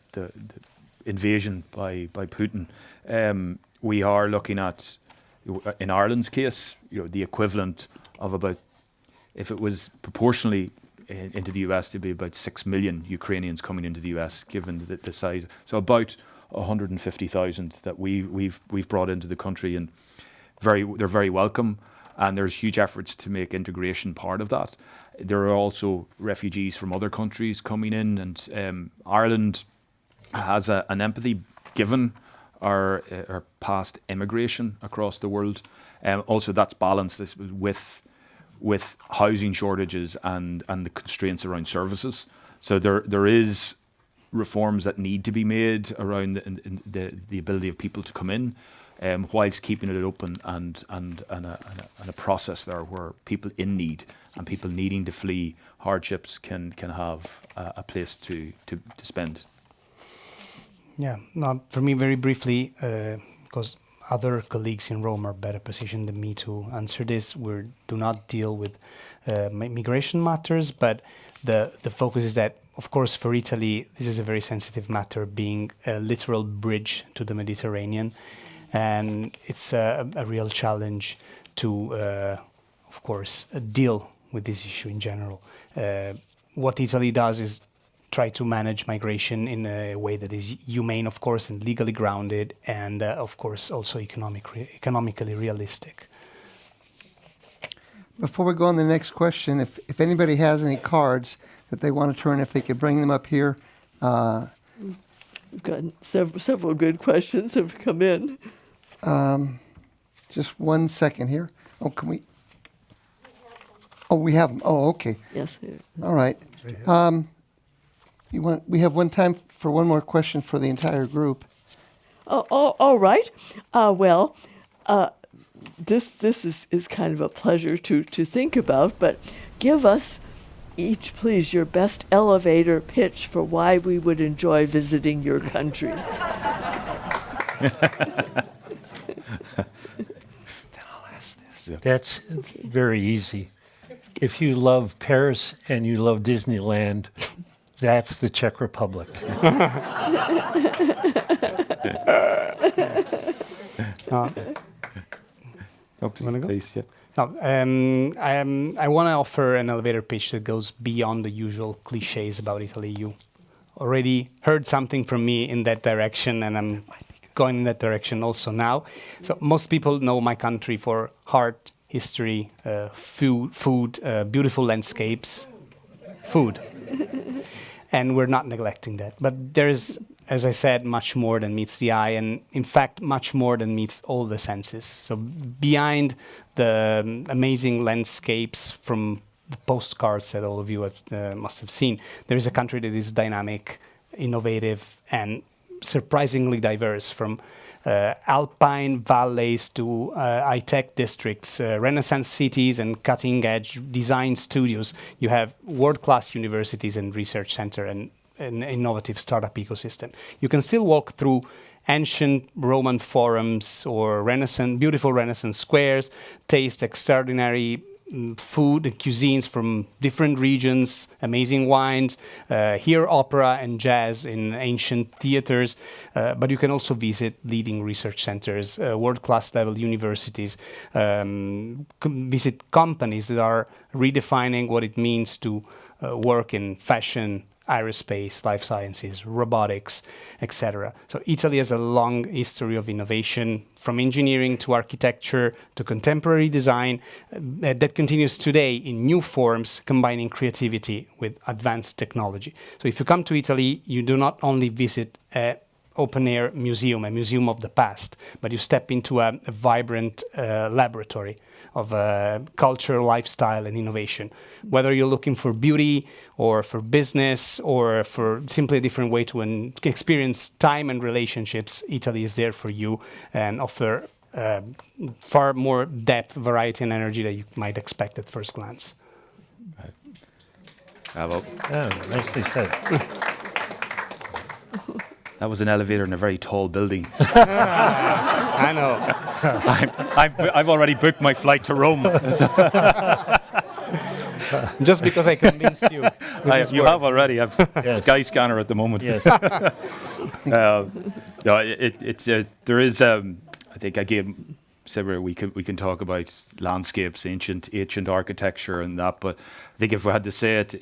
invasion by Putin. We are looking at, in Ireland's case, the equivalent of about, if it was proportionally into the US, there'd be about 6 million Ukrainians coming into the US, given the size. So about 150,000 that we've brought into the country, and they're very welcome. And there's huge efforts to make integration part of that. There are also refugees from other countries coming in, and Ireland has an empathy given our past immigration across the world. Also, that's balanced with housing shortages and the constraints around services. So there is reforms that need to be made around the ability of people to come in, whilst keeping it open and a process there where people in need and people needing to flee hardships can have a place to spend. Yeah, no, for me, very briefly, because other colleagues in Rome are better positioned than me to answer this. We do not deal with migration matters, but the focus is that, of course, for Italy, this is a very sensitive matter, being a literal bridge to the Mediterranean. And it's a real challenge to, of course, deal with this issue in general. What Italy does is try to manage migration in a way that is humane, of course, and legally grounded, and, of course, also economically realistic. Before we go on to the next question, if anybody has any cards that they want to turn, if they could bring them up here. We've gotten several good questions have come in. Just 1 second here. Oh, can we? Oh, we have them. Oh, okay. Yes. All right. We have one time for one more question for the entire group. Oh, all right. Well, this is kind of a pleasure to think about, but give us each, please, your best elevator pitch for why we would enjoy visiting your country. That's very easy. If you love Paris and you love Disneyland, that's the Czech Republic. Wanna go? Please, yeah. No, I want to offer an elevator pitch that goes beyond the usual cliches about Italy. You already heard something from me in that direction, and I'm going in that direction also now. So most people know my country for art, history, food, beautiful landscapes, food. And we're not neglecting that. But there's, as I said, much more than meets the eye, and in fact, much more than meets all the senses. So behind the amazing landscapes from the postcards that all of you must have seen, there is a country that is dynamic, innovative, and surprisingly diverse, from alpine valleys to high-tech districts, renaissance cities and cutting-edge design studios. You have world-class universities and research center and an innovative startup ecosystem. You can still walk through ancient Roman forums or beautiful Renaissance squares, taste extraordinary food and cuisines from different regions, amazing wines, hear opera and jazz in ancient theaters, but you can also visit leading research centers, world-class level universities, visit companies that are redefining what it means to work in fashion, aerospace, life sciences, robotics, etc. So Italy has a long history of innovation, from engineering to architecture to contemporary design, that continues today in new forms, combining creativity with advanced technology. So if you come to Italy, you do not only visit an open-air museum, a museum of the past, but you step into a vibrant laboratory of culture, lifestyle, and innovation. Whether you're looking for beauty or for business or for simply a different way to experience time and relationships, Italy is there for you and offer far more depth, variety, and energy that you might expect at first glance. Bravo. Oh, nicely said. That was an elevator in a very tall building. I know. I've already booked my flight to Rome. Just because I convinced you. You have already. I've Yes. Skyscanner at the moment. Yes. No, there is. I think I said where we can talk about landscapes, ancient architecture, and that. But I think if we had to say it,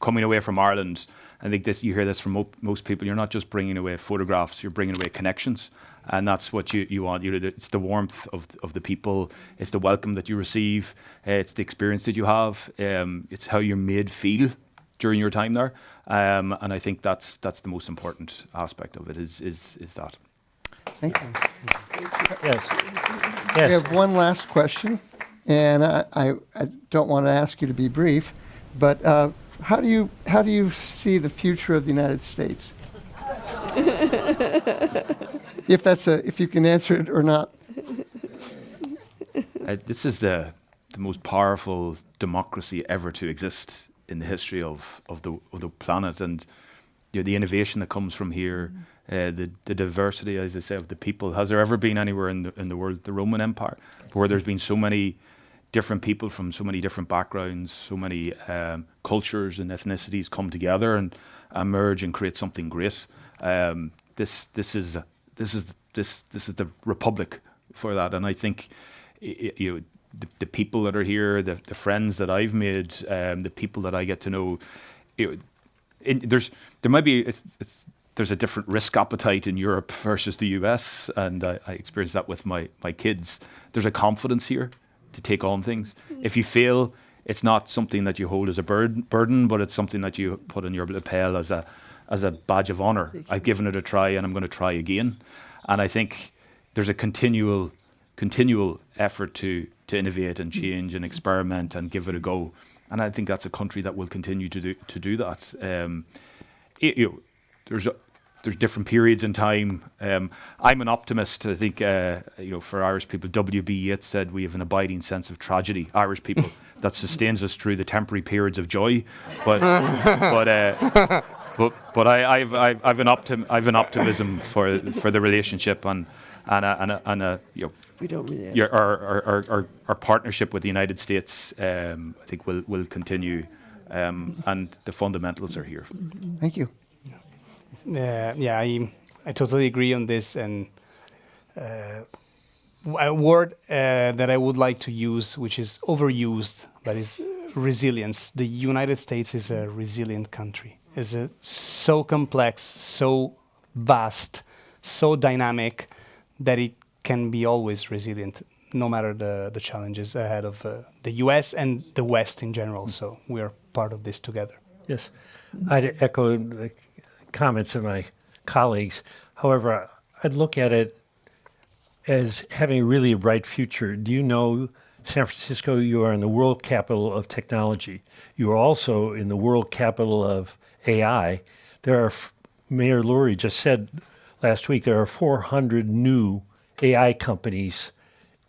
coming away from Ireland, I think you hear this from most people. You're not just bringing away photographs; you're bringing away connections, and that's what you want. It's the warmth of the people. It's the welcome that you receive. It's the experience that you have. It's how you're made feel during your time there, and I think that's the most important aspect of it. Is that. Thank you. Yes. We Yes. have one last question, and I don't want to ask you to be brief, but how do you see the future of the United States? If you can answer it or not. This is the most powerful democracy ever to exist in the history of the planet, and the innovation that comes from here, the diversity, as I say, of the people. Has there ever been anywhere in the world, the Roman Empire, where there's been so many different people from so many different backgrounds, so many cultures and ethnicities come together and merge and create something great? This is the republic for that, and I think the people that are here, the friends that I've made, the people that I get to know, there's a different risk appetite in Europe versus the US, and I experienced that with my kids. There's a confidence here to take on things. If you fail, it's not something that you hold as a burden, but it's something that you put on your lapel as a badge of honor. I've given it a try, and I'm going to try again. And I think there's a continual effort to innovate and change and experiment and give it a go. And I think that's a country that will continue to do that. There's different periods in time. I'm an optimist. I think for Irish people, W.B. Yeats said we have an abiding sense of tragedy. Irish people, that sustains us through the temporary periods of joy. But but I've an optimism for the relationship and We don't really. our partnership with the United States. I think will continue, and the fundamentals are here. Thank you. Yeah, I totally agree on this. And a word that I would like to use, which is overused, but is resilience. The United States is a resilient country. It's so complex, so vast, so dynamic that it can be always resilient, no matter the challenges ahead of the U.S. and the West in general. So we are part of this together. Yes, I'd echo the comments of my colleagues. However, I'd look at it as having really a bright future. Do you know, San Francisco, you are in the world capital of technology. You are also in the world capital of AI. There are, Mayor Lurie just said last week, there are 400 new AI companies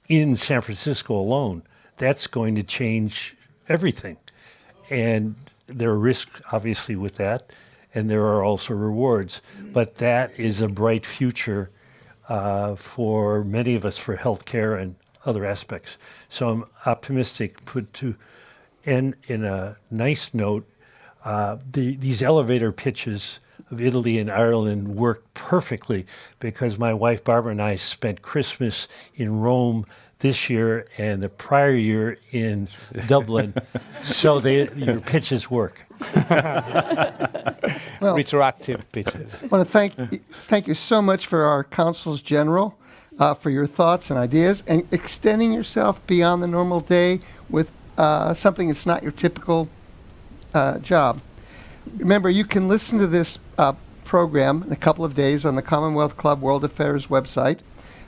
in San Francisco alone. That's going to change everything. And there are risks, obviously, with that, and there are also rewards. But that is a bright future for many of us for healthcare and other aspects. So I'm optimistic. And in a nice note, these elevator pitches of Italy and Ireland worked perfectly because my wife Barbara and I spent Christmas in Rome this year and the prior year in Dublin. So your pitches work. Well, Retroactive pitches. I want to thank you so much for our consuls general, for your thoughts and ideas, and extending yourself beyond the normal day with something that's not your typical job. Remember, you can listen to this program in a couple of days on the Commonwealth Club World Affairs website.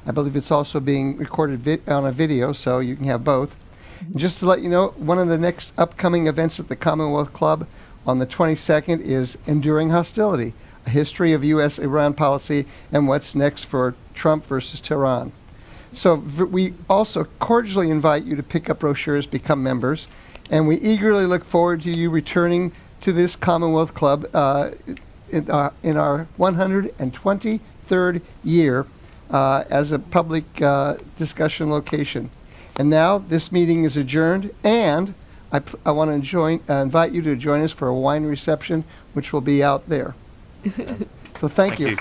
I believe it's also being recorded on a video, so you can have both. And just to let you know, one of the next upcoming events at the Commonwealth Club on the 22nd is Enduring Hostility, a history of U.S.-Iran policy and what's next for Trump versus Tehran. So we also cordially invite you to pick up brochures, become members, and we eagerly look forward to you returning to this Commonwealth Club in our 123rd year as a public discussion location. And now this meeting is adjourned, and I want to invite you to join us for a wine reception, which will be out there. So thank you.